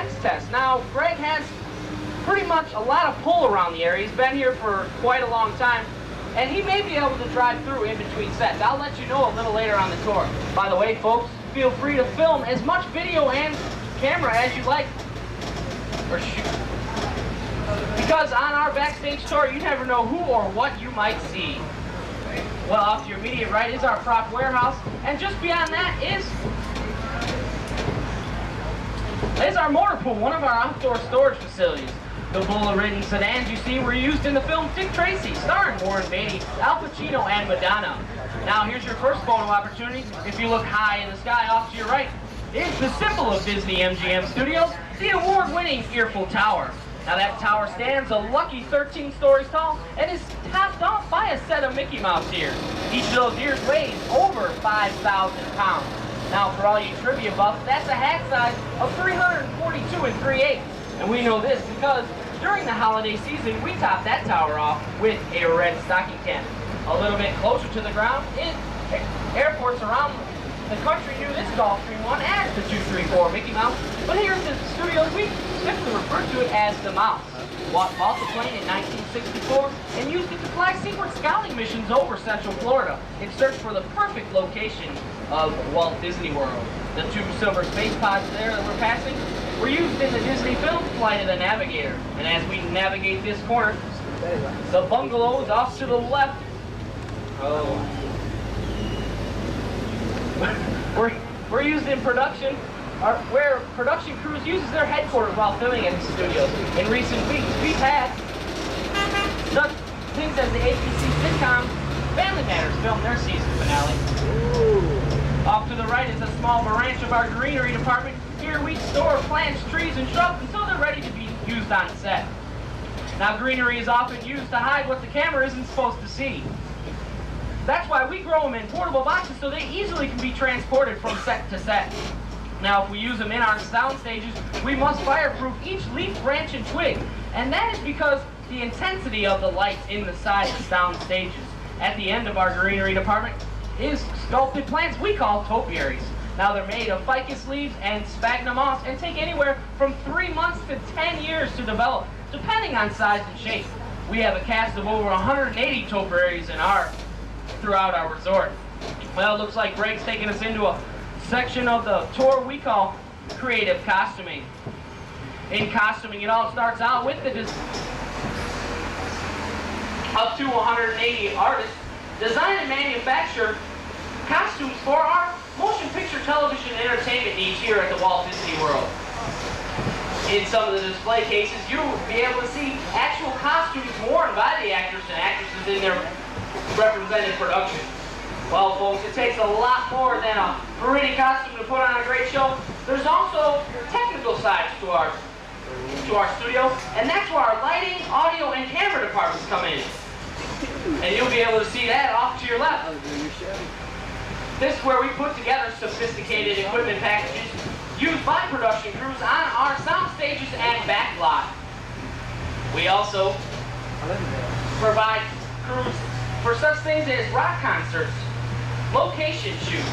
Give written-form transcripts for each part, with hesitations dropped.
effects test. Now, Greg has pretty much a lot of pull around the area. He's been here for quite a long time, and he may be able to drive through in between sets. I'll let you know a little later on the tour. By the way, folks, feel free to film as much video and camera as you like, or shoot. Because on our backstage tour, you never know who or what you might see. Well, off to your immediate right is our prop warehouse, and just beyond that is our motor pool, one of our outdoor storage facilities. The Bulla-ridden sedans you see were used in the film Dick Tracy, starring Warren Beatty, Al Pacino, and Madonna. Now here's your first photo opportunity. If you look high in the sky off to your right, is the symbol of Disney MGM Studios, the award-winning Earful Tower. Now that tower stands a lucky 13 stories tall and is topped off by a set of Mickey Mouse ears. Each of those ears weighs over 5,000 pounds. Now for all you trivia buffs, that's a hat size of 342 3/8. And we know this because during the holiday season, we top that tower off with a red stocking cap. A little bit closer to the ground is airports around the country knew this Gulfstream one as the 234 Mickey Mouse, but here at the studios we simply refer to it as the Mouse. Walt bought the plane in 1964 and used it to fly secret scouting missions over Central Florida in search for the perfect location of Walt Disney World. The two silver space pods there that we're passing were used in the Disney film Flight of the Navigator. And as we navigate this corner, the bungalows off to the left we're used in production, where production crews uses their headquarters while filming at the studios. In recent weeks, we've had such things as the ABC sitcom Family Matters film their season finale. Ooh. Off to the right is a small branch of our greenery department. Here we store plants, trees, and shrubs until they're ready to be used on set. Now greenery is often used to hide what the camera isn't supposed to see. That's why we grow them in portable boxes so they easily can be transported from set to set. Now if we use them in our sound stages, we must fireproof each leaf, branch, and twig. And that is because the intensity of the lights in the side of the sound stages. At the end of our greenery department is sculpted plants we call topiaries. Now they're made of ficus leaves and sphagnum moss and take anywhere from 3 months to 10 years to develop, depending on size and shape. We have a cast of over 180 topiaries throughout our resort. Well, it looks like Greg's taking us into a section of the tour we call creative costuming. In costuming, it all starts out with up to 180 artists design and manufacture costumes for our motion picture, television, and entertainment needs here at the Walt Disney World. In some of the display cases, you'll be able to see actual costumes worn by the actors and actresses in their represented production. Well, folks, it takes a lot more than a pretty costume to put on a great show. There's also technical sides to our studio, and that's where our lighting, audio, and camera departments come in. And you'll be able to see that off to your left. This is where we put together sophisticated equipment packages used by production crews on our sound stages and backlot. We also provide crews for such things as rock concerts, location shoots,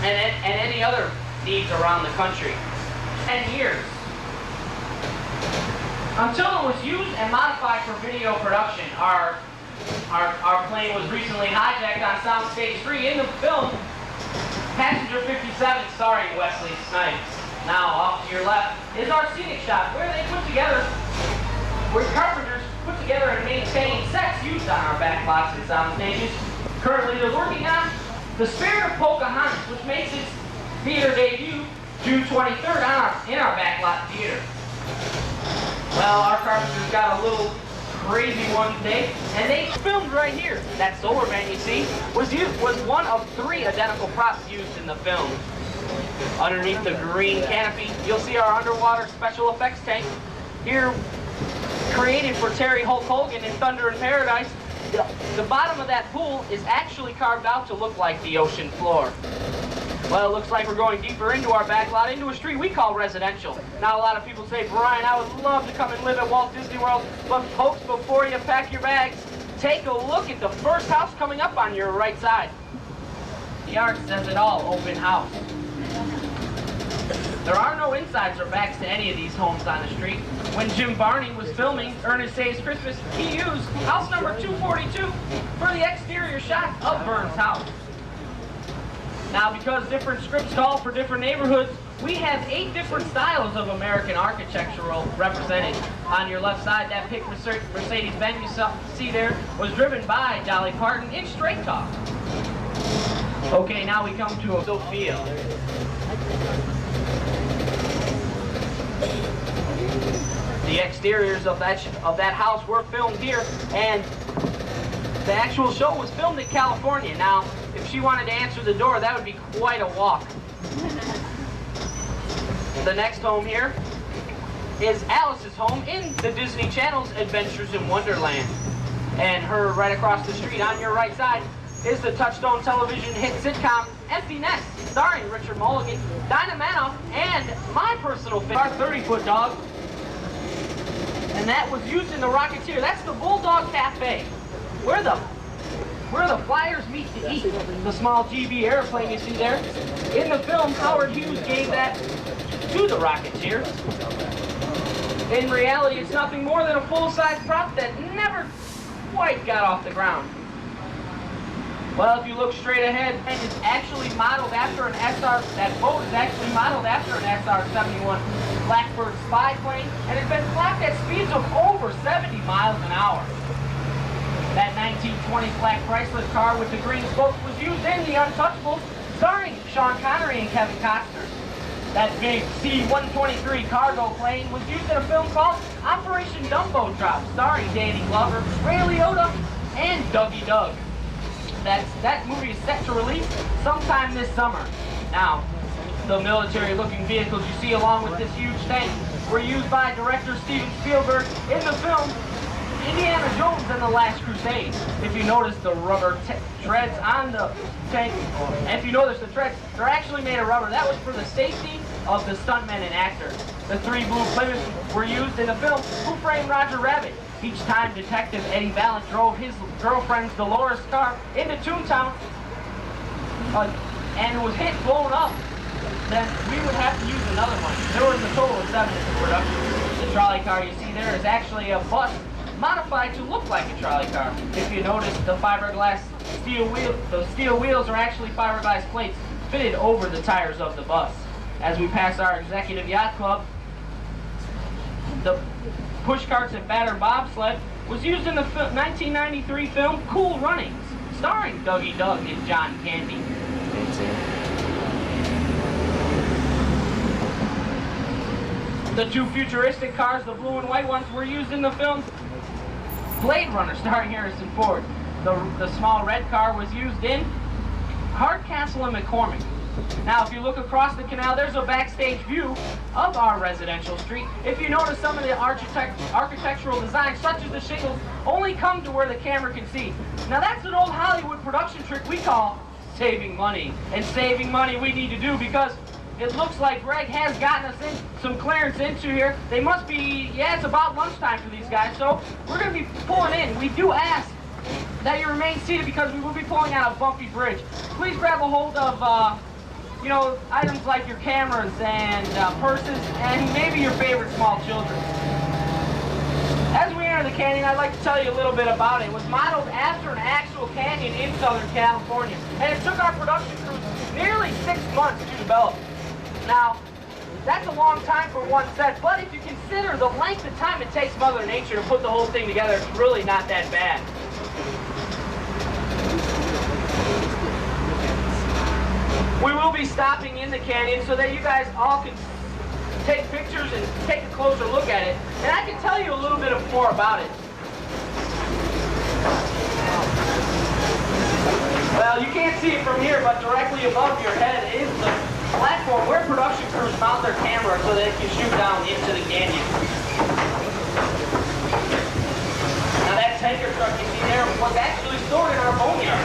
and any other needs around the country. 10 years. Until it was used and modified for video production, our plane was recently hijacked on Soundstage 3 in the film Passenger 57 starring Wesley Snipes. Now off to your left is our scenic shot where carpenters put together and maintain sets used on our backlots and sound stages. Currently they're working on The Spirit of Pocahontas, which makes its theater debut June 23rd in our backlot theater. Well, our carpenters got a little crazy one day, and they filmed right here. That solar man you see was one of 3 identical props used in the film. Underneath the green canopy, you'll see our underwater special effects tank. Here, created for Terry Hulk Hogan in Thunder in Paradise, the bottom of that pool is actually carved out to look like the ocean floor. Well, it looks like we're going deeper into our backlot, into a street we call residential. Now, a lot of people say, Brian, I would love to come and live at Walt Disney World, but folks, before you pack your bags, take a look at the first house coming up on your right side. The art says it all, open house. There are no insides or backs to any of these homes on the street. When Jim Varney was filming Ernest Saves Christmas, he used house number 242 for the exterior shot of Vern's house. Now, because different scripts call for different neighborhoods, we have 8 different styles of American architectural represented. On your left side, that pink Mercedes-Benz you see there was driven by Dolly Parton in Straight Talk. Okay, now we come to a Sophia. The exteriors of that house were filmed here, and the actual show was filmed in California. Now, if she wanted to answer the door, that would be quite a walk. The next home here is Alice's home in the Disney Channel's Adventures in Wonderland. And her right across the street on your right side is the Touchstone television hit sitcom Empty Nest, starring Richard Mulligan, Dinah Manoff, and my personal favorite, our 30-foot dog. And that was used in the Rocketeer. That's the Bulldog Cafe, where the flyers meet to eat. The small GB airplane you see there. In the film, Howard Hughes gave that to the Rocketeer. In reality, it's nothing more than a full-size prop that never quite got off the ground. Well, if you look straight ahead, it's actually modeled after an that boat is actually modeled after an SR-71 Blackbird spy plane, and it's been clocked at speeds of over 70 miles an hour. That 1920s black Chrysler car with the green spokes was used in The Untouchables, starring Sean Connery and Kevin Costner. That big C-123 cargo plane was used in a film called Operation Dumbo Drop, starring Danny Glover, Ray Liotta, and Dougie Doug. That movie is set to release sometime this summer. Now, the military-looking vehicles you see along with this huge tank were used by director Steven Spielberg in the film Indiana Jones and the Last Crusade. If you notice the rubber treads on the tank, and if you notice the treads, they're actually made of rubber. That was for the safety of the stuntmen and actors. The 3 blue Plymouths were used in the film Who Framed Roger Rabbit. Each time Detective Eddie Valent drove his girlfriend's Dolores car into Toontown and was blown up, then we would have to use another one. There was a total of 7 in the production. The trolley car you see there is actually a bus modified to look like a trolley car. If you notice, the fiberglass steel wheels are actually fiberglass plates fitted over the tires of the bus. As we pass our executive yacht club, the push carts and batter bobsled was used in the 1993 film Cool Runnings, starring Dougie Doug and John Candy. The 2 futuristic cars, the blue and white ones, were used in the film Blade Runner, starring Harrison Ford. The small red car was used in Hardcastle and McCormick. Now, if you look across the canal, there's a backstage view of our residential street. If you notice, some of the architectural designs, such as the shingles, only come to where the camera can see. Now, that's an old Hollywood production trick we call saving money. And saving money we need to do because it looks like Greg has gotten us in some clearance into here. They must be, yeah, it's about lunchtime for these guys, so we're going to be pulling in. We do ask that you remain seated because we will be pulling out a bumpy bridge. Please grab a hold of items like your cameras and purses and maybe your favorite small children. As we enter the canyon, I'd like to tell you a little bit about it. It was modeled after an actual canyon in Southern California, and it took our production crews nearly 6 months to develop. Now, that's a long time for one set, but if you consider the length of time it takes Mother Nature to put the whole thing together, it's really not that bad. We will be stopping in the canyon so that you guys all can take pictures and take a closer look at it. And I can tell you a little bit more about it. Well, you can't see it from here, but directly above your head is the platform where production crews mount their camera so they can shoot down into the canyon. Now that tanker truck you see there was actually stored in our boneyard.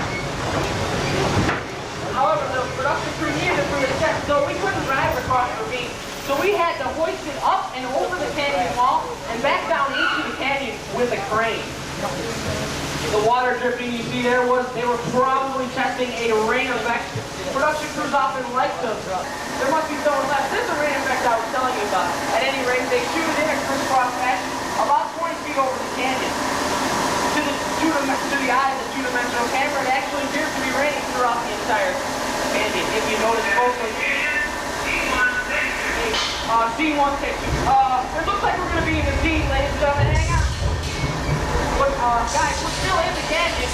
However, the production crew needed it for the set, so we couldn't drive across the ravine. So we had to hoist it up and over the canyon wall and back down into the canyon with a crane. The water dripping you see there they were probably testing a rain effect. Production crews often like to, there must be stone left. This is the random effect I was telling you about. At any rate, they shoot it in a crisscross fashion about 20 feet over the canyon. To the eye of the two-dimensional camera, it actually appears to be raining throughout the entire canyon. If you notice closely. Scene 1, take 2. It looks like we're going to be in the scene, ladies and gentlemen. Hang on. But, guys, we're still in the canyon.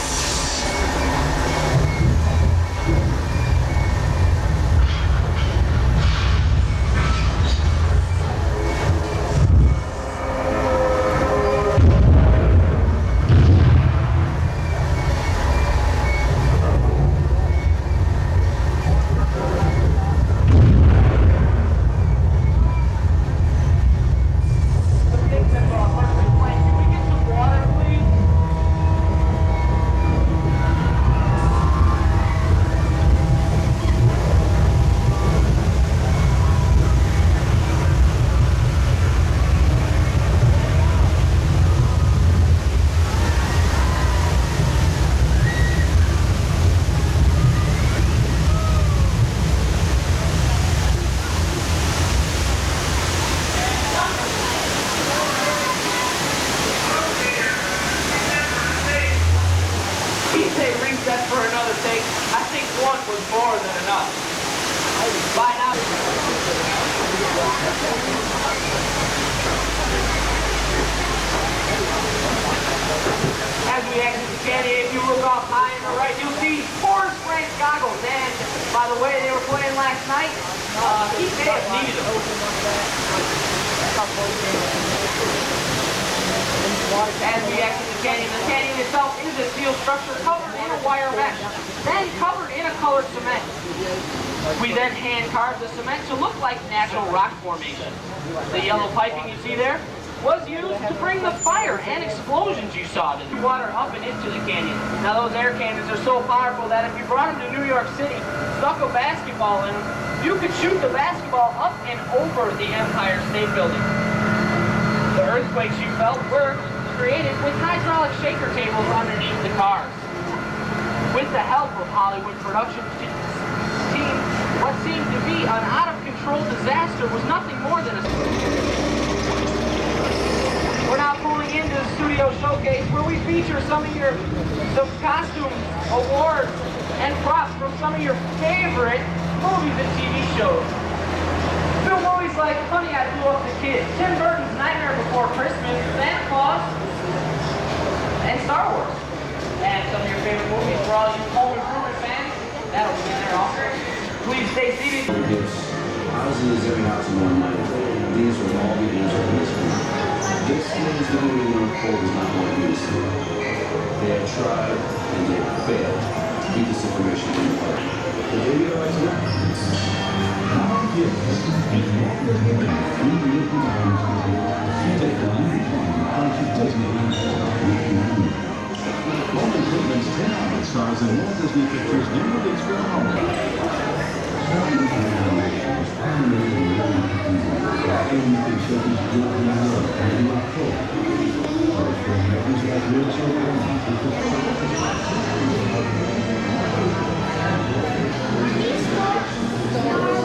For another take, I think one was more than enough. By now. As we exit the canyon, if you look off high on the right, you'll see Forrest Frank goggles. And by the way, they were playing last night. He may have needed them. As we exit the canyon itself is a steel structure covered in a wire mesh, then covered in a colored cement. We then hand carved the cement to look like natural rock formation. The yellow piping you see there was used to bring the fire and explosions you saw to the water up and into the canyon. Now those air cannons are so powerful that if you brought them to New York City, stuck a basketball in them, you could shoot the basketball up and over the Empire State Building. The earthquakes you felt were created with hydraulic shaker tables underneath the cars. With the help of Hollywood production team, what seemed to be an out-of-control disaster was nothing more than a... We're now pulling into the studio showcase where we feature some costumes, awards, and props from some of your favorite movies and TV shows. Film movies like Honey, I Blew Up the Kid, Tim Burton's Nightmare Before Christmas, Santa Claus, and Star Wars. And some of your favorite movies for all you home improvement fans, that'll be in there also. Please stay seated. Houses every house in one night. These will all be answered in this room. This means the only North Pole does not want you to see. They have tried and they have failed to keep this information in the public. But they realize now. Home Improvements 10 stars in Walt Disney Pictures' new release for the home. Stars